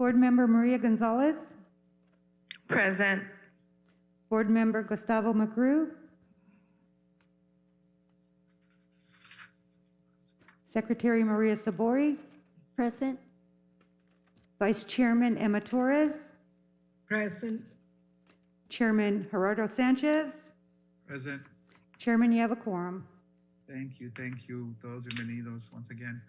Board Member Maria Gonzalez. Present. Board Member Gustavo McGrew. Secretary Maria Sabori. Present. Vice Chairman Emma Torres. Present. Chairman Gerardo Sanchez. Present. Chairman, you have a quorum. Thank you, todos bienvenidos once again.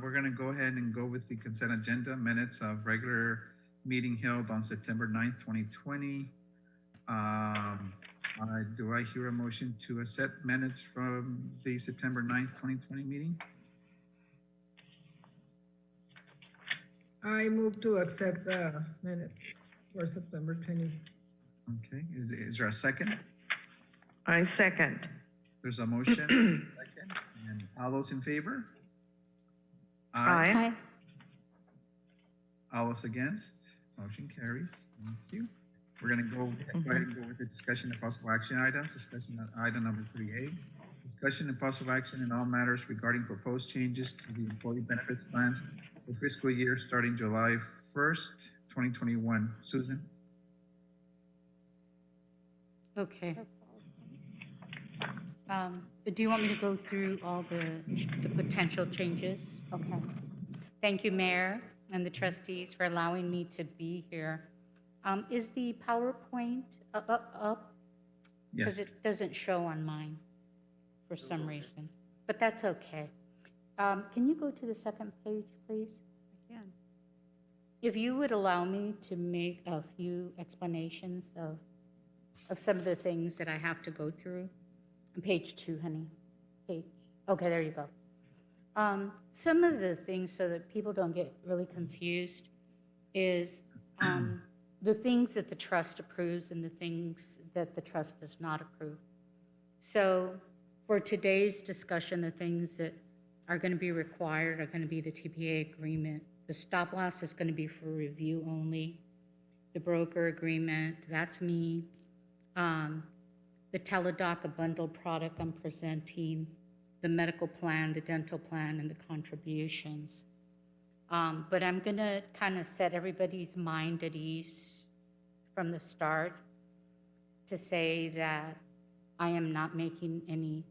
We're gonna go ahead and go with the consent agenda, minutes of regular meeting held on September 9th, 2020. Do I hear a motion to accept minutes from the September 9th, 2020 meeting? I move to accept the minutes for September 20. Okay, is there a second? I second. There's a motion, second, and all those in favor? Aye. All those against? Motion carries. Thank you. We're gonna go ahead and go with the discussion of possible action items. Discussion on item number 3A. Discussion and possible action in all matters regarding proposed changes to the employee benefits plans for fiscal year starting July 1st, 2021. Susan? Okay. Do you want me to go through all the potential changes? Okay. Thank you, Mayor and the trustees, for allowing me to be here. Is the PowerPoint up? Yes. Because it doesn't show on mine for some reason, but that's okay. Can you go to the second page, please? I can. If you would allow me to make a few explanations of some of the things that I have to go through. On page 2, honey. Okay, there you go. Some of the things, so that people don't get really confused, is the things that the trust approves and the things that the trust does not approve. So for today's discussion, the things that are going to be required are going to be the TPA agreement. The stop loss is going to be for review only. The broker agreement, that's me. The teledoc, a bundled product I'm presenting, the medical plan, the dental plan, and the contributions. But I'm gonna kind of set everybody's mind at ease from the start to say that I am not making any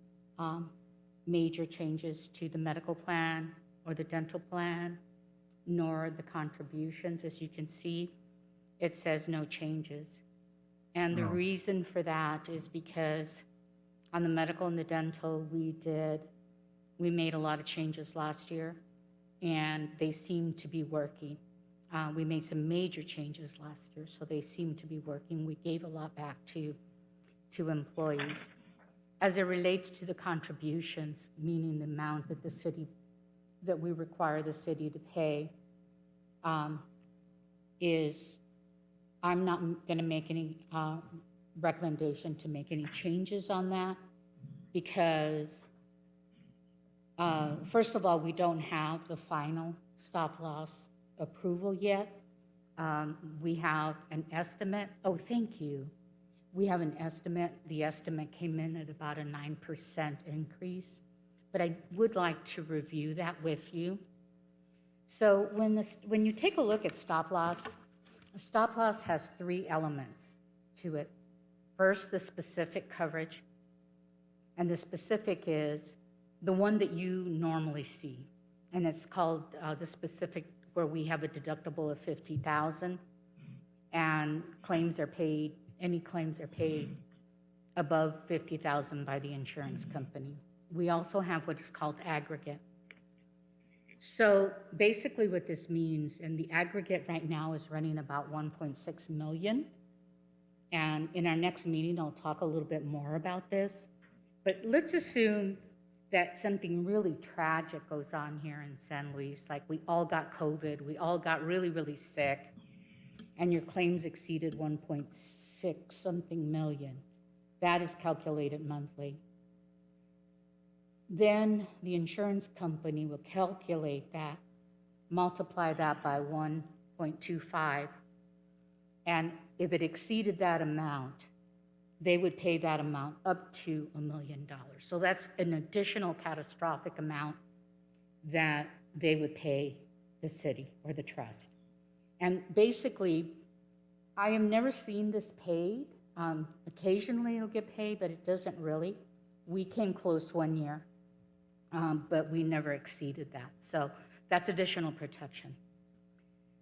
major changes to the medical plan or the dental plan, nor the contributions. As you can see, it says no changes. And the reason for that is because on the medical and the dental, we made a lot of changes last year, and they seem to be working. We made some major changes last year, so they seem to be working. We gave a lot back to employees. As it relates to the contributions, meaning the amount that we require the city to pay, is I'm not going to make any recommendation to make any changes on that because, first of all, we don't have the final stop loss approval yet. We have an estimate. Oh, thank you. We have an estimate. The estimate came in at about a 9% increase, but I would like to review that with you. So when you take a look at stop loss, a stop loss has 3 elements to it. First, the specific coverage, and the specific is the one that you normally see, and it's called the specific, where we have a deductible of $50,000, and claims are paid. Any claims are paid above $50,000 by the insurance company. We also have what is called aggregate. So basically what this means, and the aggregate right now is running about 1.6 million. And in our next meeting, I'll talk a little bit more about this. But let's assume that something really tragic goes on here in San Luis, like we all got COVID, we all got really, really sick, and your claims exceeded 1.6 something million. That is calculated monthly. Then the insurance company will calculate that, multiply that by 1.25, and if it exceeded that amount, they would pay that amount up to $1 million. So that's an additional catastrophic amount that they would pay the city or the trust. And basically, I have never seen this paid. Occasionally it'll get paid, but it doesn't really. We came close one year, but we never exceeded that. So that's additional protection.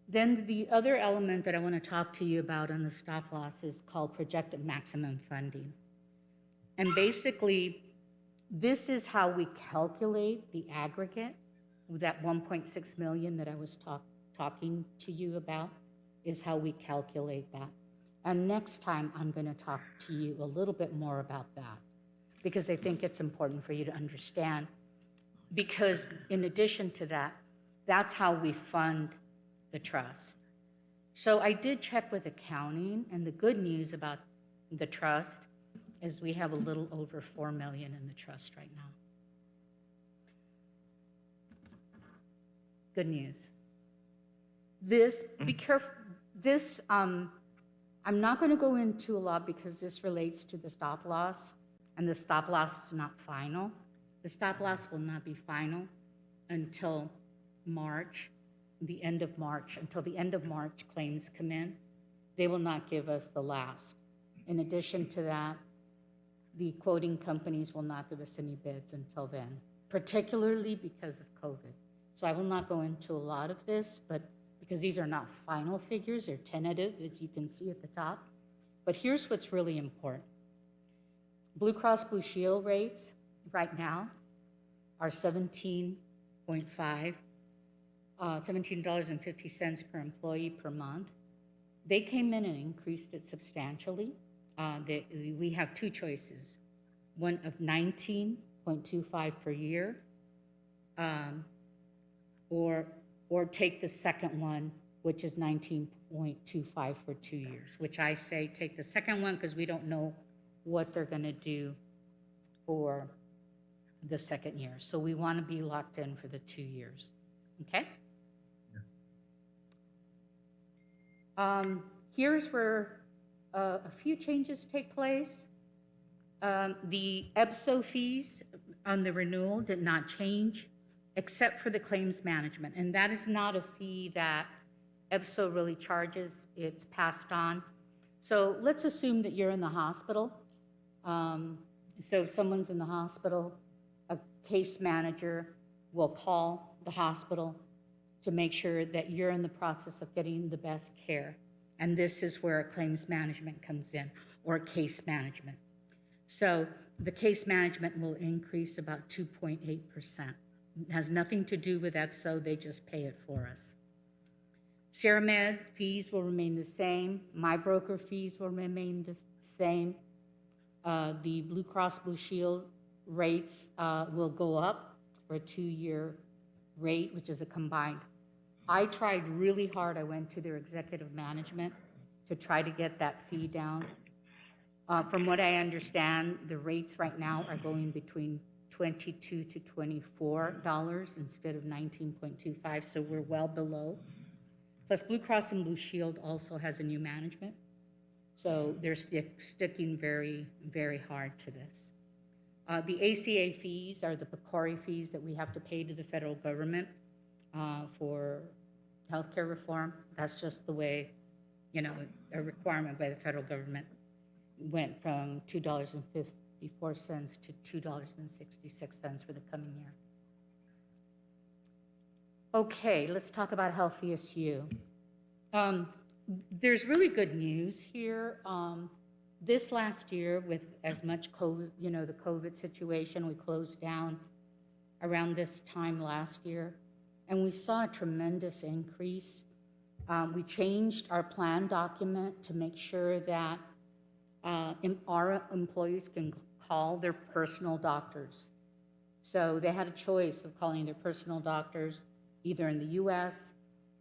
Then the other element that I want to talk to you about on the stop loss is called projected maximum funding. And basically, this is how we calculate the aggregate, that 1.6 million that I was talking to you about, is how we calculate that. And next time, I'm going to talk to you a little bit more about that, because I think it's important for you to understand. Because in addition to that, that's how we fund the trust. So I did check with accounting, and the good news about the trust is we have a little over 4 million in the trust right now. Good news. This, be careful, this, I'm not going to go into a lot because this relates to the stop loss, and the stop loss is not final. The stop loss will not be final until March, the end of March. Until the end of March, claims come in. They will not give us the last. In addition to that, the quoting companies will not give us any bids until then, particularly because of COVID. So I will not go into a lot of this, but because these are not final figures, they're tentative, as you can see at the top. But here's what's really important. Blue Cross Blue Shield rates right now are $17.50 per employee per month. They came in and increased it substantially. We have two choices, one of 19.25 per year, or take the second one, which is 19.25 for 2 years, which I say take the second one because we don't know what they're going to do for the second year. So we want to be locked in for the 2 years. Okay? Yes. Here's where a few changes take place. The EBSO fees on the renewal did not change, except for the claims management. And that is not a fee that EBSO really charges. It's passed on. So let's assume that you're in the hospital. So if someone's in the hospital, a case manager will call the hospital to make sure that you're in the process of getting the best care. And this is where claims management comes in, or case management. So the case management will increase about 2.8%. It has nothing to do with EBSO, they just pay it for us. CeraMed fees will remain the same. My broker fees will remain the same. The Blue Cross Blue Shield rates will go up for a 2-year rate, which is a combined. I tried really hard. I went to their executive management to try to get that fee down. From what I understand, the rates right now are going between $22 to $24 instead of 19.25, so we're well below. Plus, Blue Cross and Blue Shield also has a new management, so they're sticking very, very hard to this. The ACA fees are the PCORI fees that we have to pay to the federal government for healthcare reform. That's just the way, a requirement by the federal government. Went from $2.54 to $2.66 for the coming year. Okay, let's talk about HealthySU. There's really good news here. This last year, with as much COVID, the COVID situation, we closed down around this time last year, and we saw a tremendous increase. We changed our plan document to make sure that our employees can call their personal doctors. So they had a choice of calling their personal doctors either in the US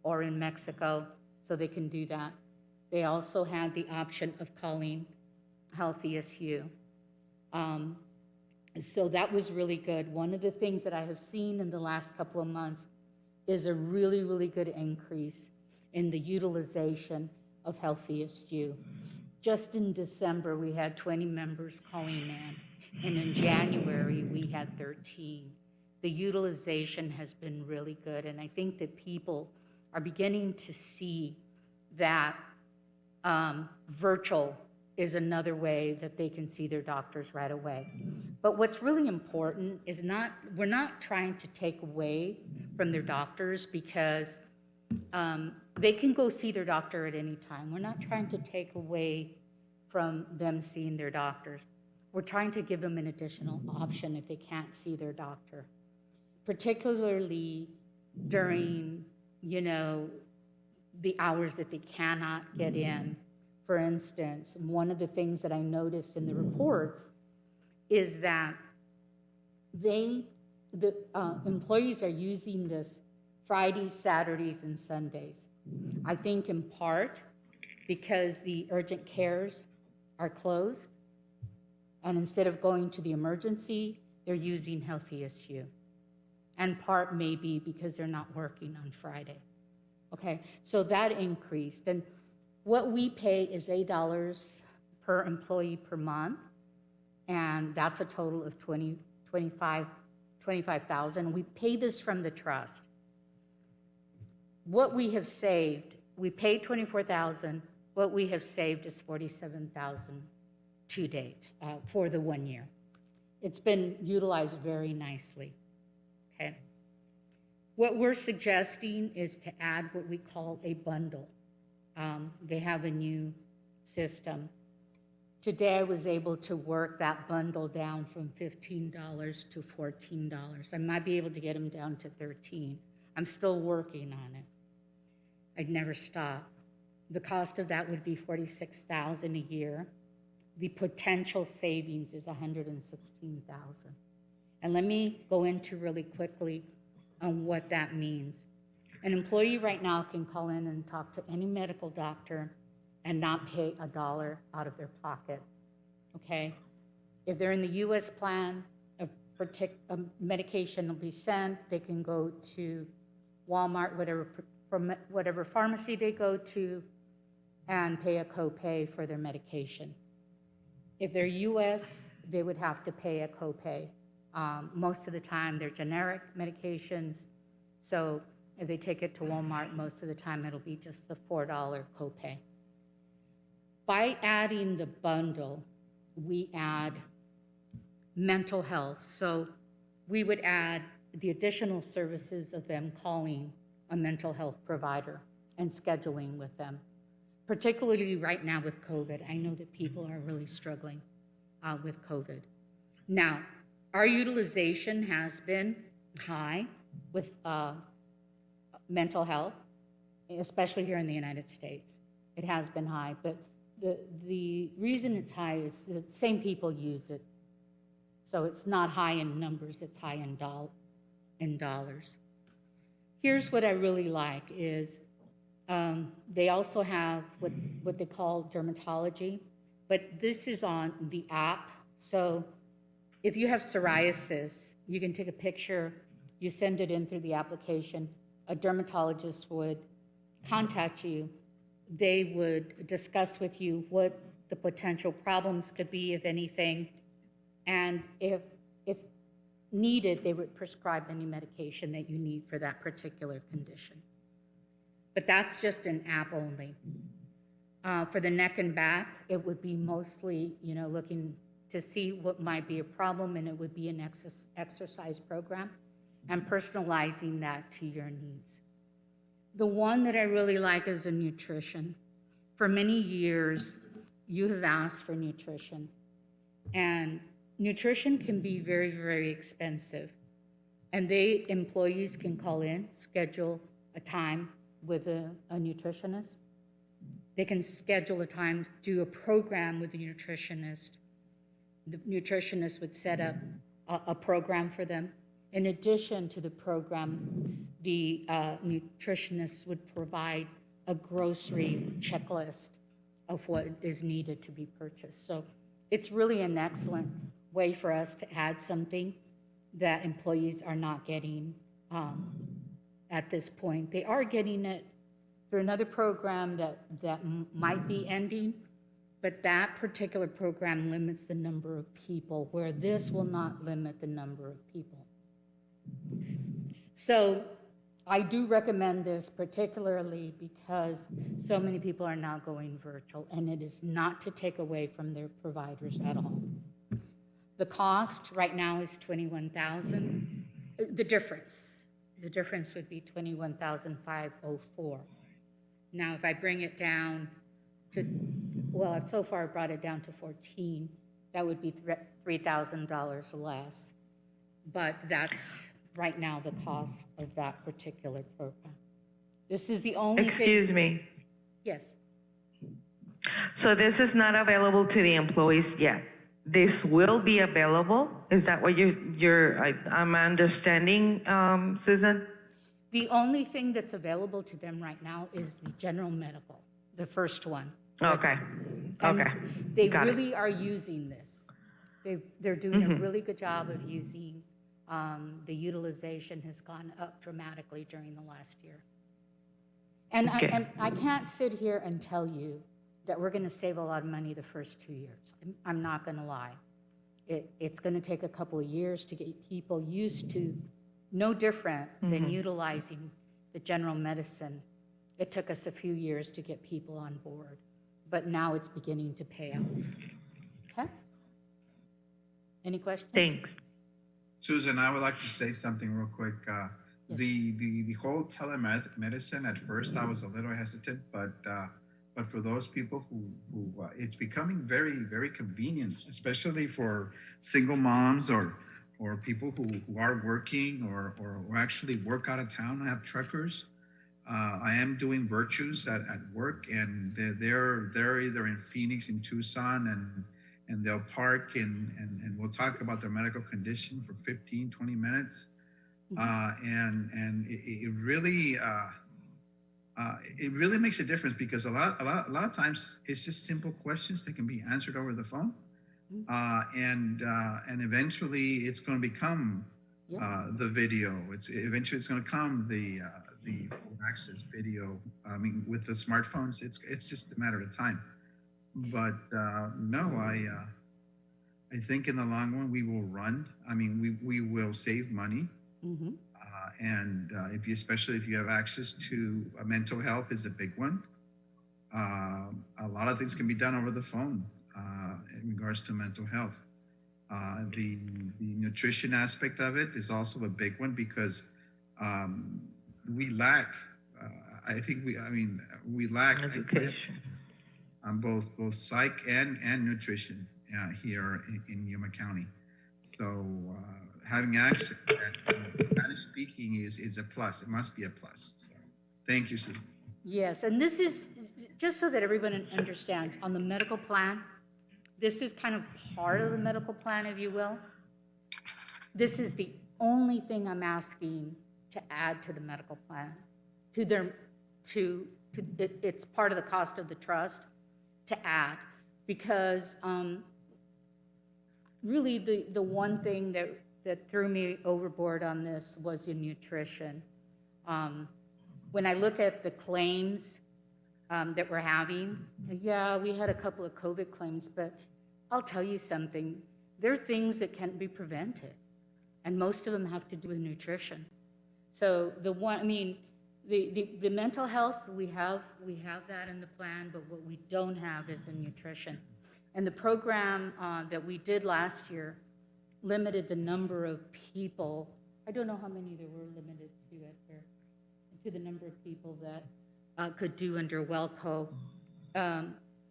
or in Mexico, so they can do that. They also had the option of calling HealthySU. So that was really good. One of the things that I have seen in the last couple of months is a really, really good increase in the utilization of HealthySU. Just in December, we had 20 members calling in, and in January, we had 13. The utilization has been really good, and I think that people are beginning to see that virtual is another way that they can see their doctors right away. But what's really important is we're not trying to take away from their doctors because they can go see their doctor at any time. We're not trying to take away from them seeing their doctors. We're trying to give them an additional option if they can't see their doctor, particularly during, the hours that they cannot get in. For instance, one of the things that I noticed in the reports is that the employees are using this Fridays, Saturdays, and Sundays. I think in part because the urgent cares are closed, and instead of going to the emergency, they're using Health ESU. And part maybe because they're not working on Friday. Okay, so that increased. And what we pay is $8 per employee per month, and that's a total of $25,000. We pay this from the trust. What we have saved, we paid $24,000. What we have saved is $47,000 to date for the 1 year. It's been utilized very nicely. Okay. What we're suggesting is to add what we call a bundle. They have a new system. Today I was able to work that bundle down from $15 to $14. I might be able to get them down to $13. I'm still working on it. I'd never stop. The cost of that would be $46,000 a year. The potential savings is $116,000. And let me go into really quickly on what that means. An employee right now can call in and talk to any medical doctor and not pay $1 out of their pocket, okay? If they're in the US plan, a medication will be sent. They can go to Walmart, whatever pharmacy they go to, and pay a copay for their medication. If they're US, they would have to pay a copay. Most of the time, they're generic medications, so if they take it to Walmart, most of the time it'll be just the $4 copay. By adding the bundle, we add mental health. So we would add the additional services of them calling a mental health provider and scheduling with them. Particularly right now with COVID. I know that people are really struggling with COVID. Now, our utilization has been high with mental health, especially here in the United States. It has been high, but the reason it's high is the same people use it. So it's not high in numbers, it's high in dollars. Here's what I really like is they also have what they call dermatology, but this is on the app. So if you have psoriasis, you can take a picture, you send it in through the application. A dermatologist would contact you. They would discuss with you what the potential problems could be, if anything, and if needed, they would prescribe any medication that you need for that particular condition. But that's just an app only. For the neck and back, it would be mostly, looking to see what might be a problem, and it would be an exercise program and personalizing that to your needs. The one that I really like is the nutrition. For many years, you have asked for nutrition, and nutrition can be very, very expensive. And employees can call in, schedule a time with a nutritionist. They can schedule a time, do a program with a nutritionist. The nutritionist would set up a program for them. In addition to the program, the nutritionist would provide a grocery checklist of what is needed to be purchased. So it's really an excellent way for us to add something that employees are not getting at this point. They are getting it through another program that might be ending, but that particular program limits the number of people, where this will not limit the number of people. So I do recommend this particularly because so many people are now going virtual, and it is not to take away from their providers at all. The cost right now is $21,000. The difference would be $21,504. Now, if I bring it down to, well, I've so far brought it down to 14, that would be $3,000 less. But that's right now the cost of that particular program. This is the only thing. Excuse me. Yes. So this is not available to the employees yet. This will be available? Is that what I'm understanding, Susan? The only thing that's available to them right now is the general medical, the first one. Okay. And Okay. they Got it. really are using this. They're doing a really good job of using, the utilization has gone up dramatically during the last year. And Okay. I can't sit here and tell you that we're going to save a lot of money the first 2 years. I'm not going to lie. It's going to take a couple of years to get people used to no different than utilizing the general medicine. It took us a few years to get people on board, but now it's beginning to pay off. Okay? Any questions? Thanks. Susan, I would like to say something real quick. Yes. The whole telemedicine, at first I was a little hesitant, but for those people who it's becoming very, very convenient, especially for single moms or people who are working or actually work out of town. I have truckers. I am doing virtues at work, and they're either in Phoenix, in Tucson, and they'll park and we'll talk about their medical condition for 15, 20 minutes. And it really makes a difference, because a lot of times it's just simple questions that can be answered over the phone. And eventually it's going to become the video. Eventually it's going to come the access video. I mean, with the smartphones, it's just a matter of time. But no, I think in the long run we will run. I mean, we will save money. And especially if you have access to mental health is a big one. A lot of things can be done over the phone in regards to mental health. The nutrition aspect of it is also a big one, because we lack. I think we lack Education. on both psych and nutrition here in Yuma County. So having access to Spanish speaking is a plus. It must be a plus. So thank you, Susan. Yes, and this is, just so that everyone understands, on the medical plan, this is kind of part of the medical plan, if you will. This is the only thing I'm asking to add to the medical plan, it's part of the cost of the trust to add, because really the one thing that threw me overboard on this was in nutrition. When I look at the claims that we're having, yeah, we had a couple of COVID claims, but I'll tell you something, there are things that can't be prevented, and most of them have to do with nutrition. So the mental health, we have that in the plan, but what we don't have is in nutrition. And the program that we did last year limited the number of people. I don't know how many there were limited to the number of people that could do under WellCo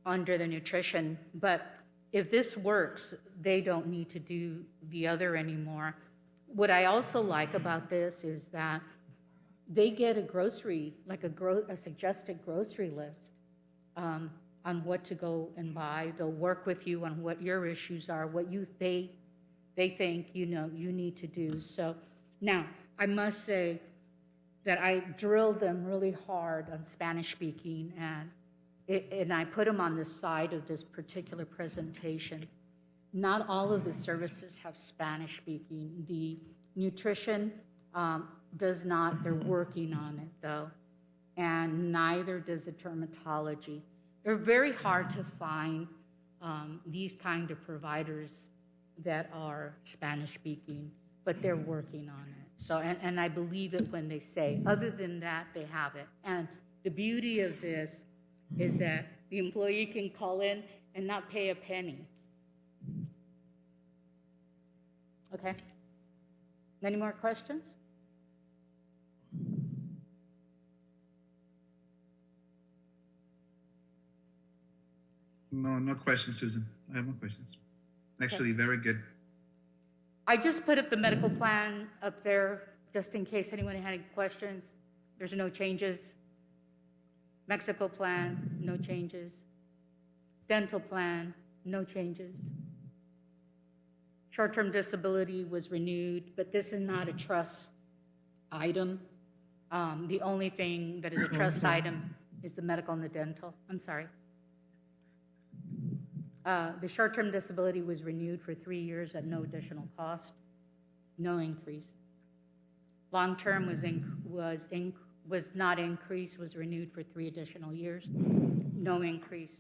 under the nutrition. But if this works, they don't need to do the other anymore. What I also like about this is that they get a grocery, like a suggested grocery list on what to go and buy. They'll work with you on what your issues are, what they think you need to do. So now I must say that I drilled them really hard on Spanish speaking, and I put them on the side of this particular presentation. Not all of the services have Spanish speaking. The nutrition does not. They're working on it though, and neither does the dermatology. They're very hard to find these kind of providers that are Spanish speaking. but they're working on it. So, and I believe it when they say, other than that, they have it. And the beauty of this is that the employee can call in and not pay a penny. Okay? Any more questions? No questions, Susan. I have no questions. Actually, very good. I just put up the medical plan up there, just in case anyone had any questions. There's no changes. Mexico plan, no changes. Dental plan, no changes. Short-term disability was renewed, but this is not a trust item. The only thing that is a trust item is the medical and the dental. I'm sorry. The short-term disability was renewed for 3 years at no additional cost, no increase. Long-term was not increased, was renewed for 3 additional years, no increase.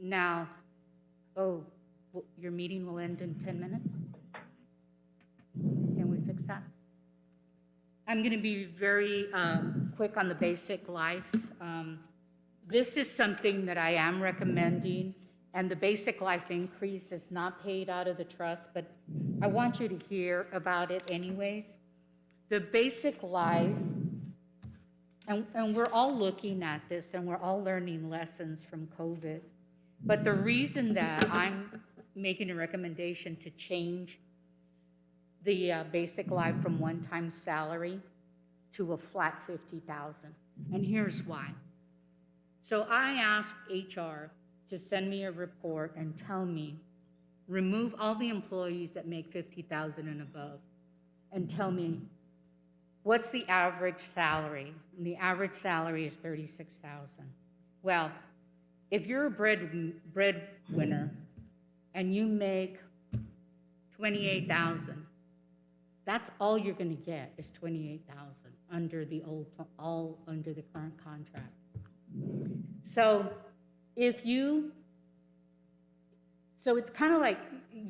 Now, your meeting will end in 10 minutes? Can we fix that? I'm going to be very quick on the basic life. This is something that I am recommending, and the basic life increase is not paid out of the trust, but I want you to hear about it anyways. The basic life, and we're all looking at this, and we're all learning lessons from COVID, but the reason that I'm making a recommendation to change the basic life from one-time salary to a flat $50,000, and here's why. So I asked HR to send me a report and tell me, remove all the employees that make $50,000 and above, and tell me, what's the average salary? And the average salary is $36,000. Well, if you're a breadwinner and you make $28,000, that's all you're going to get is $28,000 under the under the current contract. So so it's kind of like,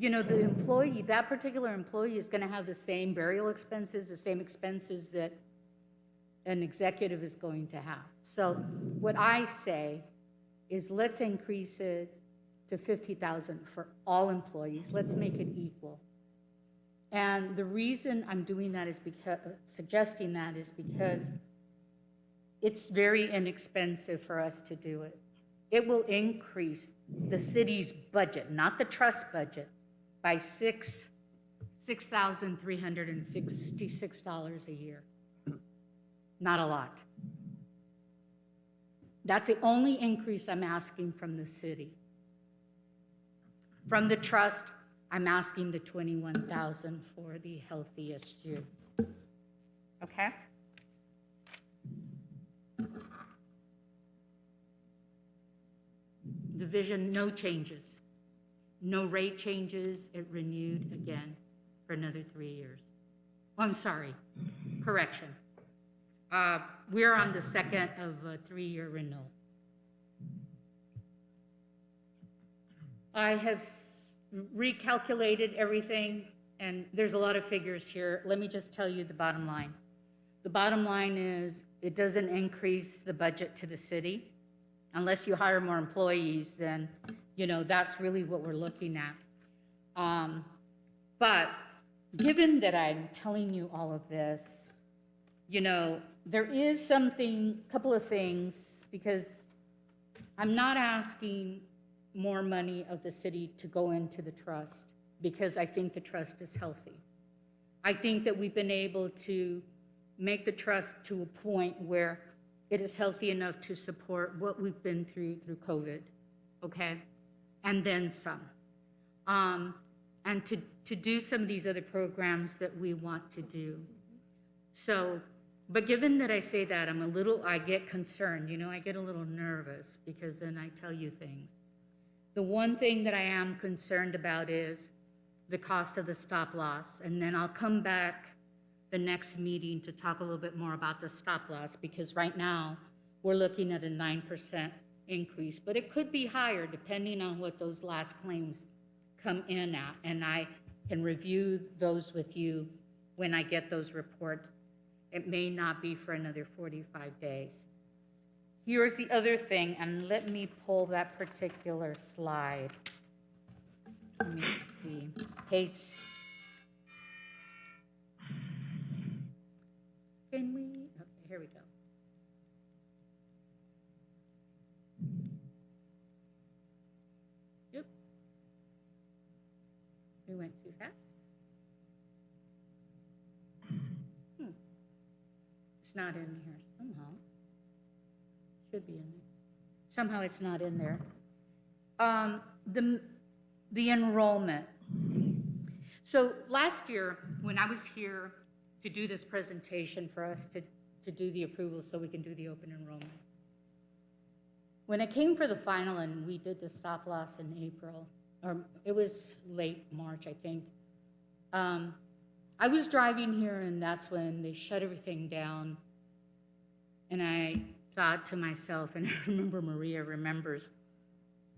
the employee, that particular employee is going to have the same burial expenses, the same expenses that an executive is going to have. So what I say is let's increase it to $50,000 for all employees. Let's make it equal. And the reason I'm doing that is suggesting that is because it's very inexpensive for us to do it. It will increase the city's budget, not the trust budget, by $6,366 a year. Not a lot. That's the only increase I'm asking from the city. From the trust, I'm asking the $21,000 for the healthiest you. Okay? Division, no changes. No rate changes. It renewed again for another 3 years. Oh, I'm sorry. Correction. We're on the second of a 3-year renewal. I have recalculated everything, and there's a lot of figures here. Let me just tell you the bottom line. The bottom line is it doesn't increase the budget to the city. Unless you hire more employees, then, that's really what we're looking at. But given that I'm telling you all of this, there is a couple of things, because I'm not asking more money of the city to go into the trust, because I think the trust is healthy. I think that we've been able to make the trust to a point where it is healthy enough to support what we've been through COVID, okay? And then some. And to do some of these other programs that we want to do. So, but given that I say that, I get concerned, I get a little nervous, because then I tell you things. The one thing that I am concerned about is the cost of the stop loss, and then I'll come back the next meeting to talk a little bit more about the stop loss, because right now we're looking at a 9% increase, but it could be higher depending on what those last claims come in at. And I can review those with you when I get those reports. It may not be for another 45 days. Here's the other thing, and let me pull that particular slide. Let me see, page, can we, okay, here we go. Yep. We went too fast. It's not in here somehow. Should be in there. Somehow it's not in there. The enrollment. So last year, when I was here to do this presentation for us to do the approval so we can do the open enrollment, when it came for the final and we did the stop loss in April, or it was late March, I think, I was driving here and that's when they shut everything down. And I thought to myself, and I remember Maria remembers,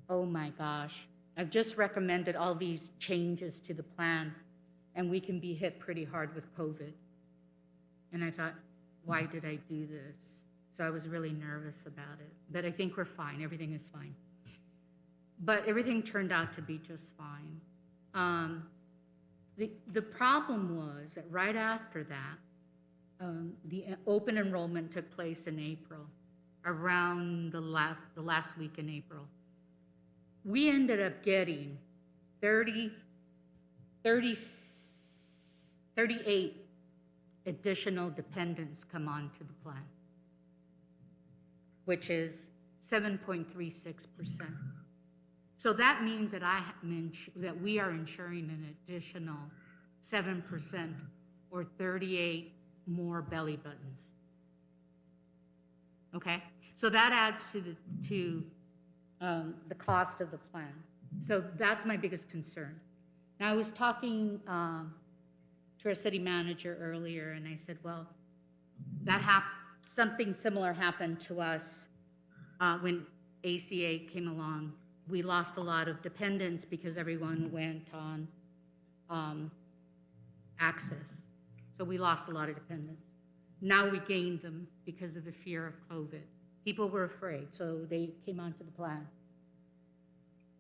oh my gosh, I've just recommended all these changes to the plan and we can be hit pretty hard with COVID. And I thought, why did I do this? So I was really nervous about it. But I think we're fine, everything is fine. But everything turned out to be just fine. The problem was that right after that, the open enrollment took place in April, around the last week in April. We ended up getting 38 additional dependents come onto the plan, which is 7.36%. So that means that that we are insuring an additional 7% or 38 more belly buttons. Okay, so that adds to the cost of the plan. So that's my biggest concern. Now I was talking to our city manager earlier, and I said, well, something similar happened to us when ACA came along. We lost a lot of dependents because everyone went on access. So we lost a lot of dependents. Now we gained them because of the fear of COVID. People were afraid, so they came onto the plan.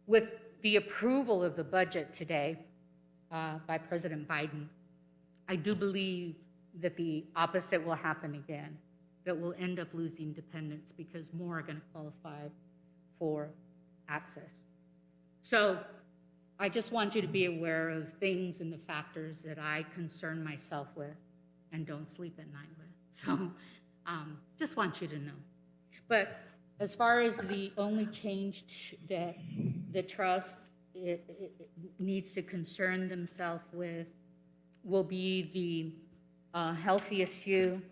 With the approval of the budget today by President Biden, I do believe that the opposite will happen again, that we'll end up losing dependents because more are going to qualify for access. So I just want you to be aware of things and the factors that I concern myself with and don't sleep at night with. So just want you to know. But as far as the only change that the trust it needs to concern themselves with will be the Healthiest You,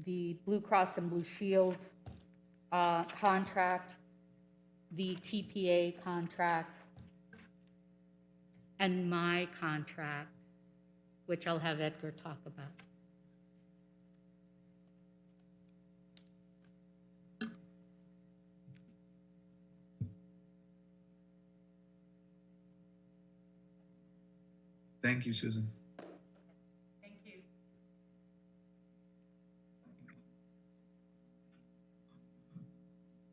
the Blue Cross and Blue Shield contract, the TPA contract, and my contract, which I'll have Edgar talk about. Thank you, Susan. Thank you.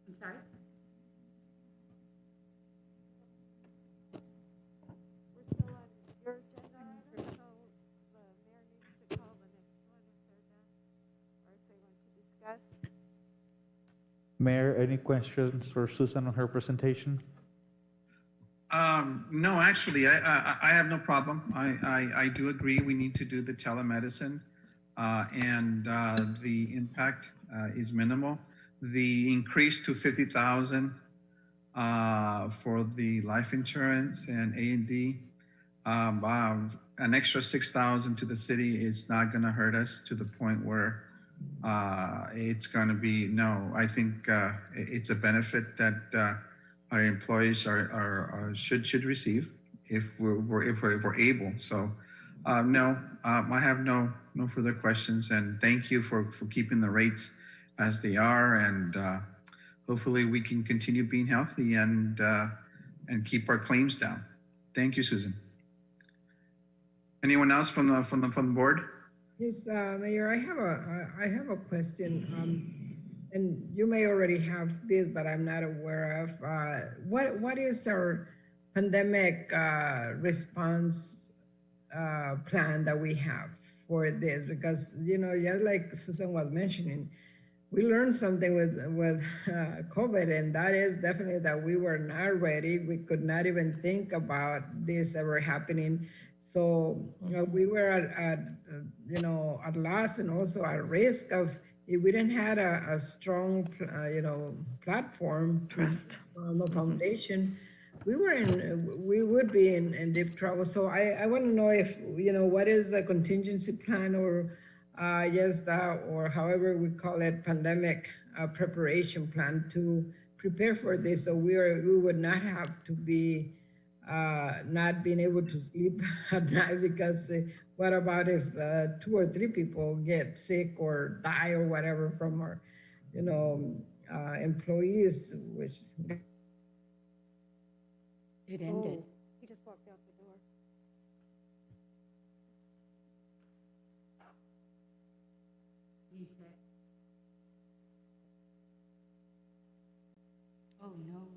I'm sorry? We're still on your agenda item, so the mayor needs to call the next one if they're done, or if they want to discuss. Mayor, any questions for Susan on her presentation? No, actually, I have no problem. I do agree we need to do the telemedicine, and the impact is minimal. The increase to 50,000 for the life insurance and A&D, an extra 6,000 to the city is not going to hurt us to the point where it's going to be, no, I think it's a benefit that our employees should receive if we're able. So no, I have no further questions, and thank you for keeping the rates as they are, and hopefully we can continue being healthy and keep our claims down. Thank you, Susan. Anyone else from the board? Yes, Mayor, I have a question. And you may already have this, but I'm not aware of. What is our pandemic response plan that we have for this? Because, you know, just like Susan was mentioning, we learned something with COVID, and that is definitely that we were not ready. We could not even think about this ever happening. So we were you know, at loss and also at risk of, if we didn't have a strong, you know, platform, a foundation, we would be in deep trouble. So I want to know if, you know, what is the contingency plan or or however we call it, pandemic preparation plan to prepare for this, so we would not have to be not being able to sleep at night because what about if 2 or 3 people get sick or die or whatever from our, you know, employees, which It ended. Oh, he just walked out the door. Oh, no.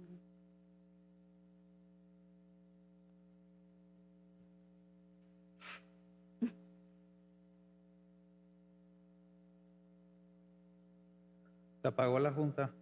Se apagó la junta.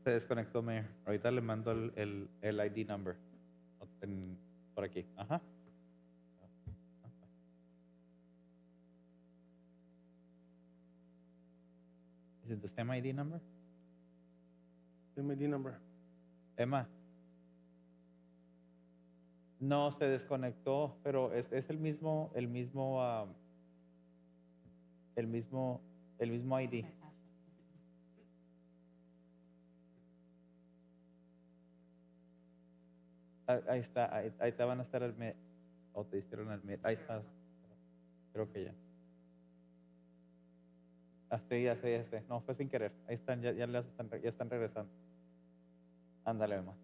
Se desconectó, Mayor. Ahorita le mando el ID number. Por aquí. Ajá. Is it the same ID number? Same ID number. Emma. No, se desconectó, pero es el mismo ID. Ahí está, ahí te van a estar o te hicieron ahí está, creo que ya. Hasta ya sé. No, fue sin querer. Ahí están, ya están regresando. Ándale, Emma.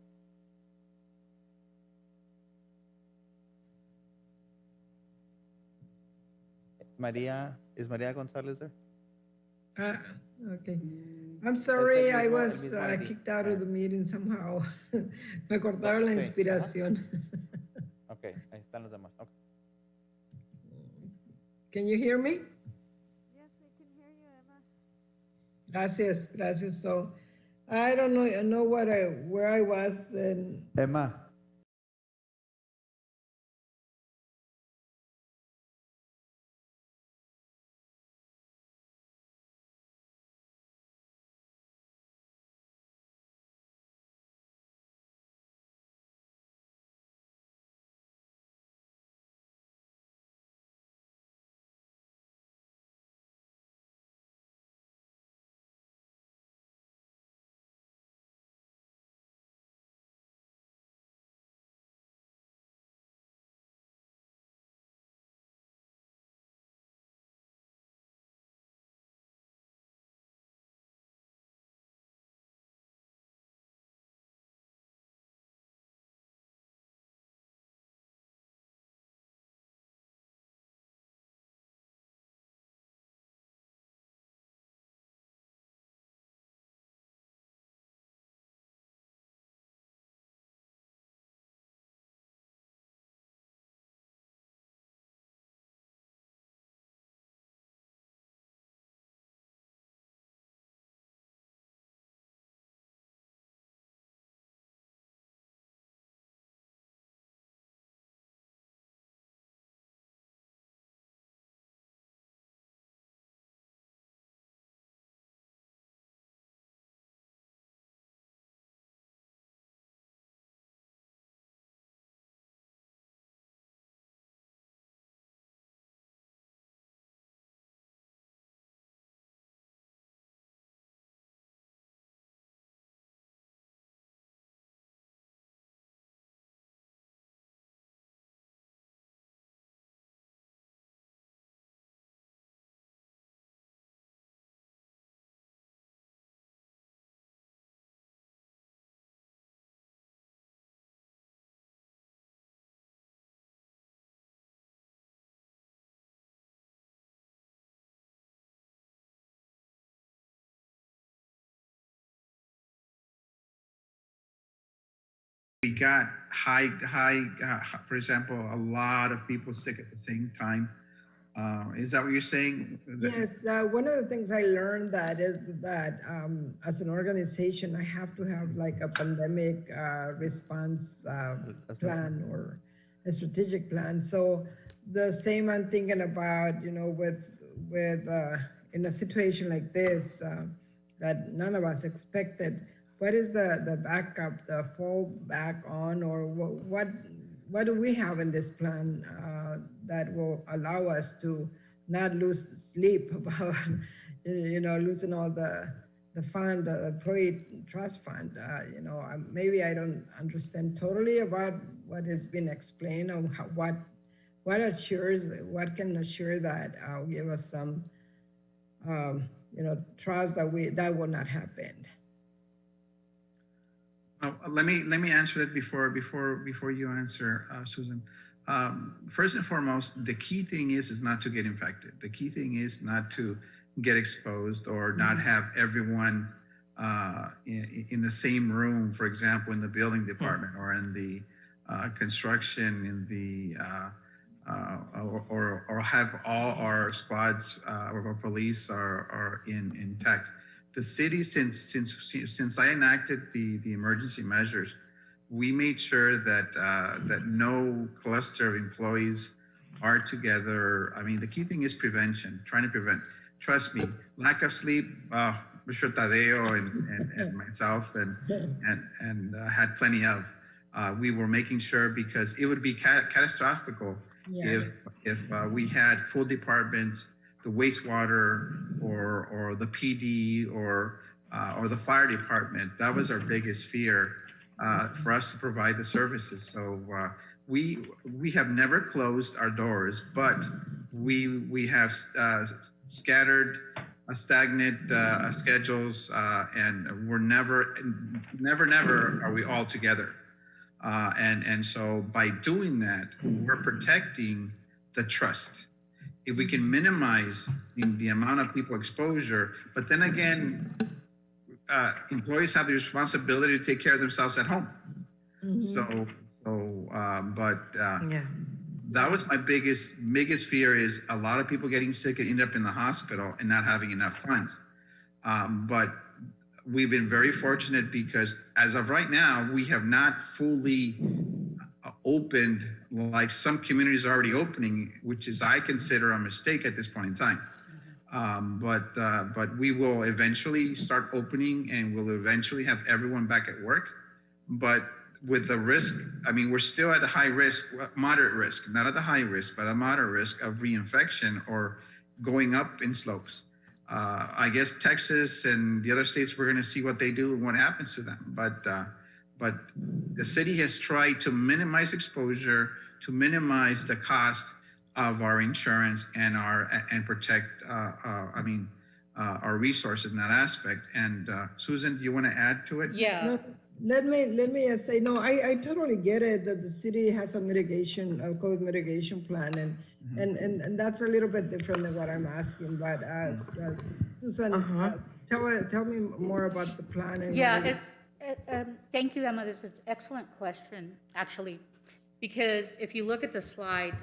María, ¿es María González there? okay. I'm sorry, I mismo- was el mismo ID. kicked out of the meeting somehow. Me cortaron la Sí, inspiración. Ok, ahí están los demás. Okay. Can you hear me? Yes, I can hear you, Emma. Gracias. So I don't know where I was, and Emma, we got high, for example, a lot of people sick at the same time. Is that what you're saying? Yes, one of the things I learned that is that as an organization, I have to have like a pandemic response plan or a strategic plan. So the same I'm thinking about, you know, with in a situation like this that none of us expected. What is the backup, the fallback on, or what do we have in this plan that will allow us to not lose sleep about, you know, losing all the fund, the employee trust fund? You know, maybe I don't understand totally about what has been explained on how, what can assure that give us some, you know, trust that that will not happen. Let me answer that before you answer, Susan. First and foremost, the key thing is not to get infected. The key thing is not to get exposed or not have everyone in the same room, for example, in the building department or in the construction, in the or have all our squads of our police are intact. The city, since I enacted the emergency measures, we made sure that that no cluster of employees are together. I mean, the key thing is prevention, trying to prevent. Trust me, lack of sleep, Mr. Tadeo and myself and had plenty of. We were making sure because it would be catastrophical if we had full departments, the wastewater or the PD or the fire department. That was our biggest fear for us to provide the services. So we have never closed our doors, but we have scattered stagnant schedules, and we're never are we all together. And so by doing that, we're protecting the trust. If we can minimize the amount of people exposure, but then again, employees have the responsibility to take care of themselves at home. Mm-hmm. Yeah. That was my biggest fear is a lot of people getting sick and end up in the hospital and not having enough funds. But we've been very fortunate because as of right now, we have not fully opened like some communities are already opening, which is I consider a mistake at this point in time. But we will eventually start opening and we'll eventually have everyone back at work. But with the risk, I mean, we're still at a high risk, moderate risk, not at the high risk, but a moderate risk of reinfection or going up in slopes. I guess Texas and the other states, we're going to see what they do and what happens to them. But the city has tried to minimize exposure, to minimize the cost of our insurance and protect, our resources in that aspect. And Susan, do you want to add to it? Yeah. No, let me say, no, I totally get it that the city has a COVID mitigation plan, and that's a little bit different than what I'm asking. But Susan, tell me more about the plan. And thank you, Emma. This is an excellent question, actually, because if you look at the slide,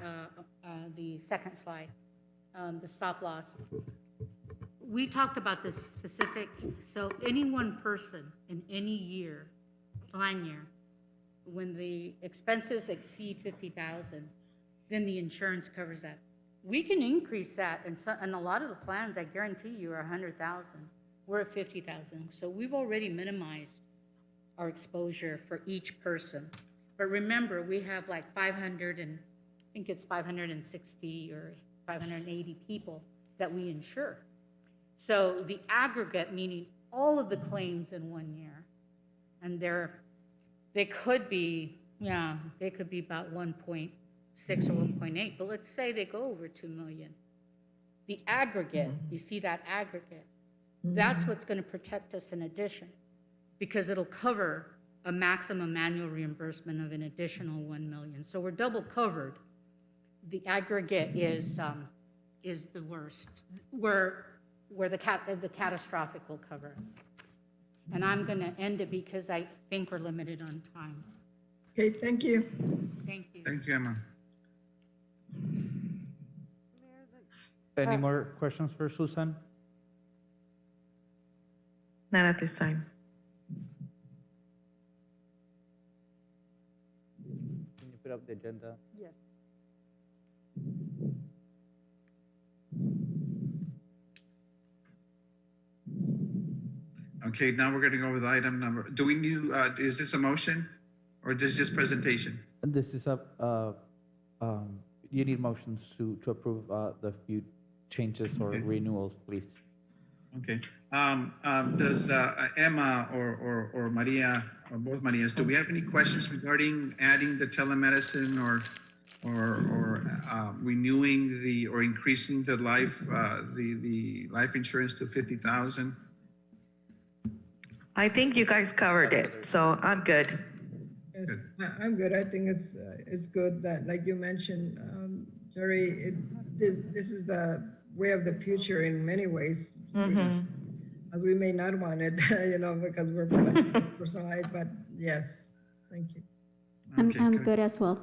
the second slide, the stop loss, we talked about this specific. So any one person in any year, plan year, when the expenses exceed 50,000, then the insurance covers that. We can increase that, and a lot of the plans, I guarantee you, are 100,000. We're at 50,000, so we've already minimized our exposure for each person. But remember, we have like 560 or 580 people that we insure. So the aggregate, meaning all of the claims in 1 year, and they could be about 1.6 or 1.8, but let's say they go over 2 million. The aggregate, you see that aggregate, that's what's going to protect us in addition, because it'll cover a maximum annual reimbursement of an additional 1 million. So we're double covered. The aggregate is the worst, where the catastrophic will cover us. And I'm going to end it because I think we're limited on time. Okay, thank you. Thank you. Thank you, Emma. Mayor, the Any more questions for Susan? Not at this time. Can you put up the agenda? Yes. Okay, now we're gonna go with item number, do we need, is this a motion or this is just presentation? This is you need motions to approve the few changes or Okay. renewals, please. Okay, does Emma or Maria, or both Marias, do we have any questions regarding adding the telemedicine or renewing or increasing the life insurance to 50,000? I think you guys covered it, so I'm good. Yes, I'm good. I think it's good that, like you mentioned, Jerry, this is the way of the future in many ways. Mhm. As we may not want it, because we're personalized, but yes, thank you. Okay, I'm good as well.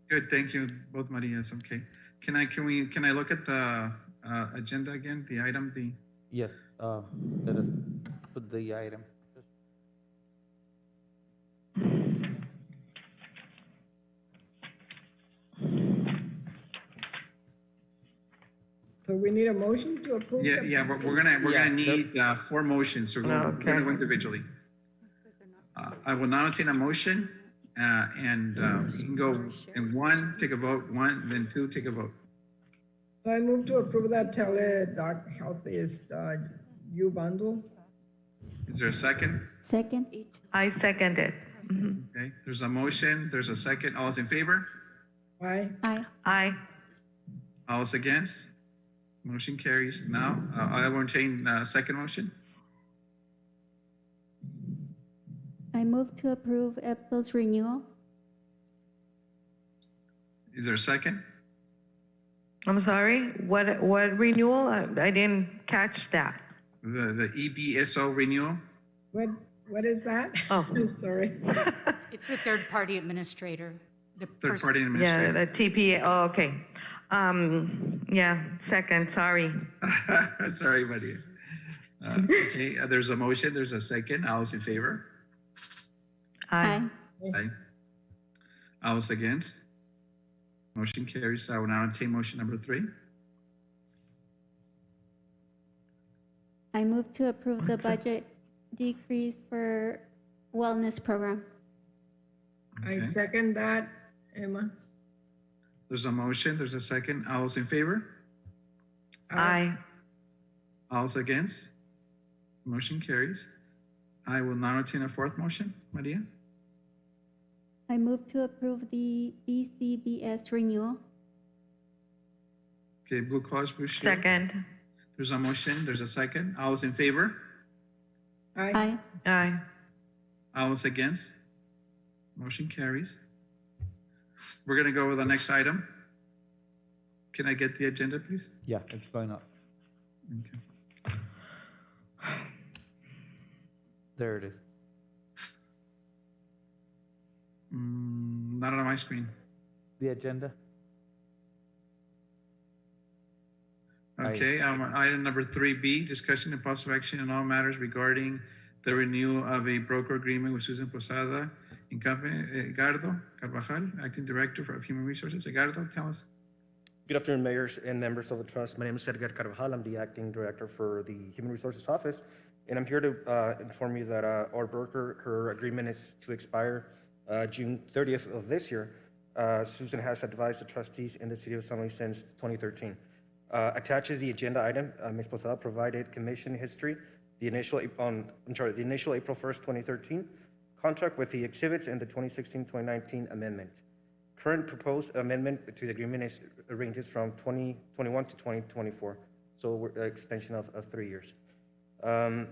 Good, thank you, both Marias, okay. Can I look at the agenda again, the item, Yes, let us put the item. So we need a motion to approve? yeah, the- yeah, we're gonna need 4 motions, so we're Okay. gonna go individually. I will now entertain a motion, and you can go in 1, take a vote, 1, then 2, take a vote. So I move to approve that tele-doc healthiest U bundle. Is there a second? Second? I second it. Mhm. Okay, there's a motion, there's a second, all is in favor? Aye. Aye. Aye. All is against? Motion carries. Now, I will entertain second motion. I move to approve EPSO's renewal. Is there a second? I'm sorry, what renewal? I didn't catch that. The EBSO renewal? What is that? Oh. I'm sorry. It's the third-party administrator. The Third party Yeah, administrator. the TPA, oh, okay. Yeah, second, sorry. Sorry, buddy. Okay, there's a motion, there's a second. All is in favor? Aye. Aye. All is against? Motion carries. I will now entertain motion number 3. I move to approve the budget decrease for wellness program. I Okay. second that, Emma. There's a motion, there's a second. All is in favor? Aye. All is against? Motion carries. I will now entertain a 4th motion. Maria? I move to approve the bcbs renewal. Okay, Blue Cross Blue Shield. Second. There's a motion, there's a second. All is in favor? Aye. Aye. Aye. All is against? Motion carries. We're gonna go with the next item. Can I get the agenda, please? Yeah, it's going up. Okay. There it is. Not on my screen. The agenda? Okay, item number 3B, discussion and possible action on all matters regarding the renewal of a broker agreement with Susan Posada and company, Edgardo Carvajal, Acting Director of Human Resources. Edgardo, tell us. Good afternoon, mayors and members of the trust. My name is Edgar Carvajal. I'm the acting director for the Human Resources Office, and I'm here to inform you that our broker, her agreement is to expire June 30th of this year. Susan has advised the trustees in the city of San Luis since 2013. Attaches the agenda item. Ms. Posada provided commission history, the initial April 1st, 2013 contract with the exhibits and the 2016-2019 amendment. Current proposed amendment to the agreement ranges from 2021 to 2024, so we're an extension of 3 years. The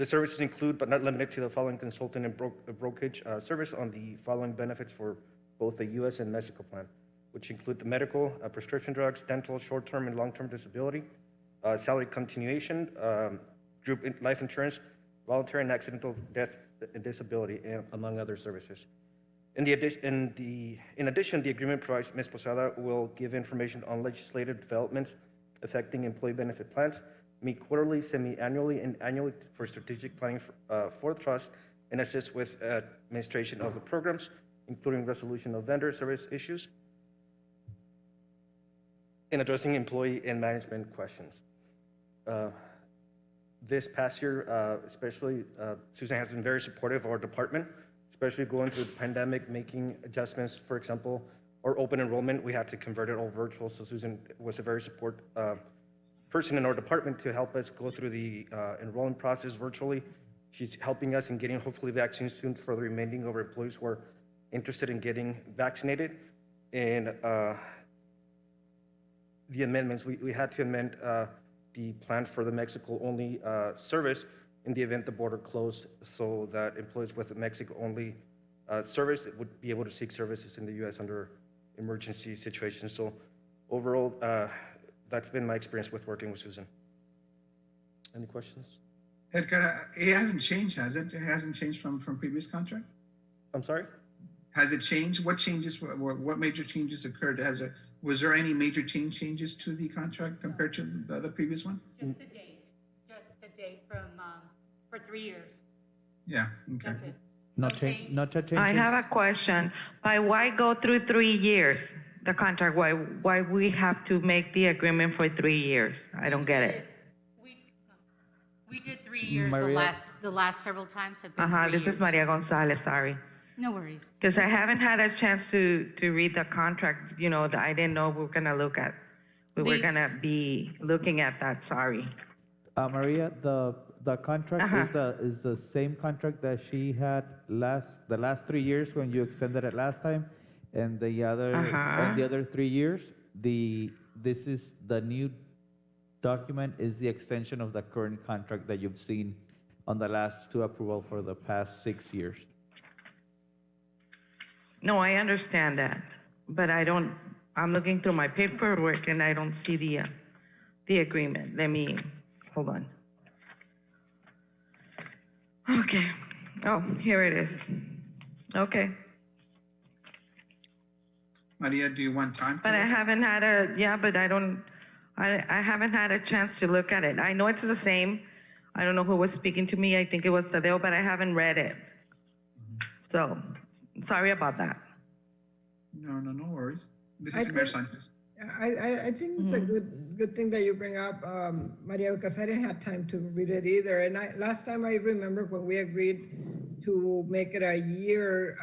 services include, but not limited to, the following consulting and brokerage service on the following benefits for both the U.S. and Mexico plan, which include the medical, prescription drugs, dental, short-term and long-term disability, salary continuation, group life insurance, voluntary and accidental death and disability, among other services. In addition, the agreement provides Ms. Posada will give information on legislative developments affecting employee benefit plans, meet quarterly, semi-annually, and annually for strategic planning for the trust, and assist with administration of the programs, including resolution of vendor service issues, and addressing employee and management questions. This past year, especially, Susan has been very supportive of our department, especially going through the pandemic, making adjustments. For example, our open enrollment, we had to convert it all virtual, so Susan was a very support person in our department to help us go through the enrollment process virtually. She's helping us in getting hopefully vaccines soon for the remaining of our employees who are interested in getting vaccinated. And the amendments, we had to amend the plan for the Mexico-only service in the event the border closed, so that employees with a Mexico-only service would be able to seek services in the U.S. under emergency situations. So overall, that's been my experience with working with Susan. Any questions? Edgar, it hasn't changed, has it? It hasn't changed from previous contract? I'm sorry? Has it changed? What changes, what major changes occurred? Was there any major changes to the contract compared to the previous one? Just the date from, for 3 years. Yeah, okay. That's it. No No change. no changes. I have a question. Why go through 3 years, the contract? Why we have to make the agreement for 3 years? I don't get it. We did 3 years, Maria? the last several times have been 3 This years. is Maria Gonzalez, sorry. No worries. Because I haven't had a chance to read the contract, you know, I didn't know we were gonna we were The- gonna be looking at that, sorry. Maria, the contract is the same contract that she had the last 3 years when you extended it last time, and the other 3 years, this is the new document is the extension of the current contract that you've seen on the last 2 approval for the past 6 years. No, I understand that, but I'm looking through my paperwork and I don't see the agreement. Hold on. Okay. Oh, here it is. Okay. Maria, do you want time? But I haven't had I haven't had a chance to look at it. I know it's the same. I don't know who was speaking to me. I think it was Tadeo, but I haven't read it. So, sorry about that. No worries. This I is Mayor think- Sanchez. I think it's a good thing that you bring up, Maria, because I didn't have time to read it either. And last time I remember when we agreed to make it a year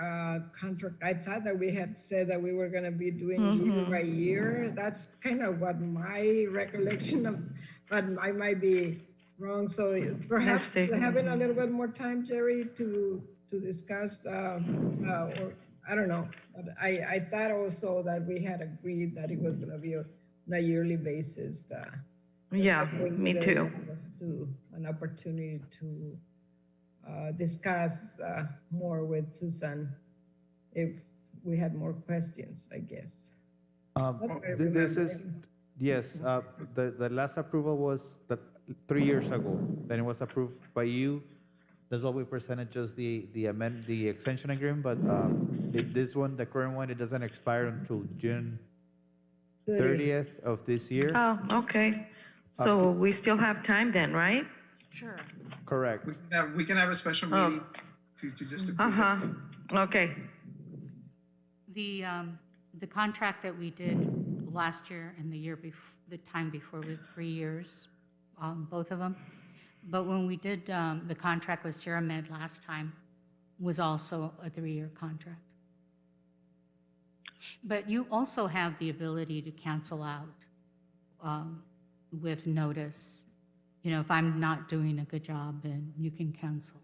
contract, I thought that we had said that we were going to be doing year by year. That's kind of what my recollection of, but I might be wrong. So perhaps having a little bit more time, Jerry, to discuss, or I don't know. But I thought also that we had agreed that it was going to be on a yearly basis. Yeah, me too. An opportunity to discuss more with Susan if we had more questions, I guess. This is, yes, the last approval was 3 years ago. Then it was approved by you. That's what we presented, just the extension agreement, but this one, the current one, it doesn't expire until June 30th of this year. Oh, okay. So we still have time then, right? Sure. Correct. We can have a special meeting to just approve it. Okay. The contract that we did last year and the year before, the time before was 3 years, both of them. But when we did the contract with Sierra Med last time, was also a 3-year contract. But you also have the ability to cancel out with notice. You know, if I'm not doing a good job, then you can cancel.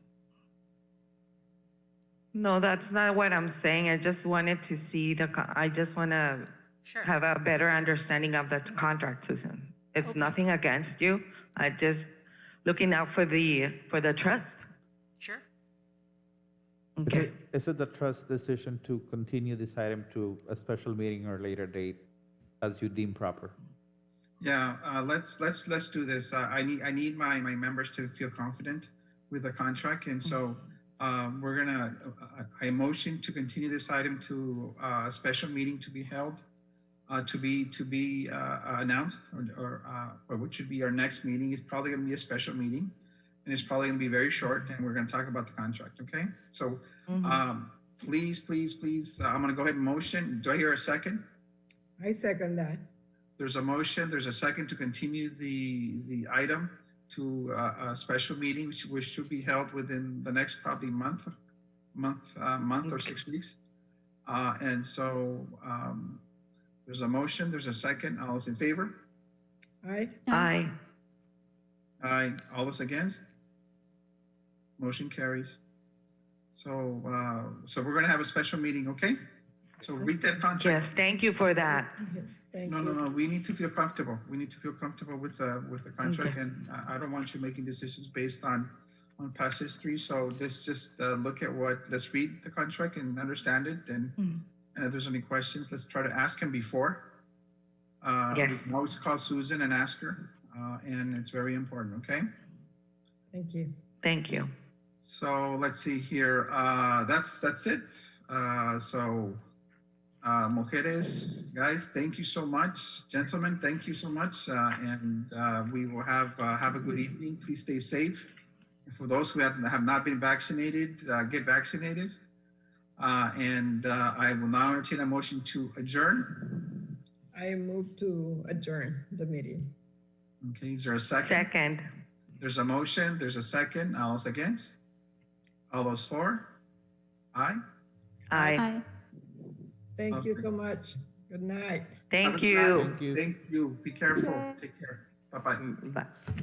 No, that's not what I'm saying. I just wanted to see I just want to Sure. have a better understanding of the contract, Susan. It's Okay. nothing against you. I just looking out for the trust. Sure. Okay. Is it the trust decision to continue this item to a special meeting or later date as you deem proper? Yeah, let's do this. I need my members to feel confident with the contract, and so we're gonna, I motion to continue this item to a special meeting to be held, to be announced, or which should be our next meeting. It's probably gonna be a special meeting, and it's probably gonna be very short, and we're gonna talk about the contract, okay? So, please, I'm gonna go ahead and motion. Do I hear a second? I second that. There's a motion, there's a second to continue the item to a special meeting, which should be held within the next probably month or 6 weeks. And so there's a motion, there's a second. All those in favor? Aye. Aye. Aye. All those against? Motion carries. So we're gonna have a special meeting, okay? So read that contract. Yes, thank you for that. Thank No, you. we need to feel comfortable. We need to feel comfortable with the contract, and I don't want you making decisions based on past history. So let's just look at let's read the contract and understand it, and if there's any questions, let's try to ask him before. Yes. We can always call Susan and ask her, and it's very important, okay? Thank you. Thank you. So let's see here, that's it. Mujeres, guys, thank you so much. Gentlemen, thank you so much. And we will have a good evening. Please stay safe. And for those who have not been vaccinated, get vaccinated. And I will now entertain a motion to adjourn. I move to adjourn the meeting. Okay, is there a second? Second. There's a motion, there's a second. All those against? All those for? Aye? Aye. Aye. Thank you so much. Good night. Thank Have a good you. night. Thank you. Thank you. Be careful. Take care. Bye-bye. Bye.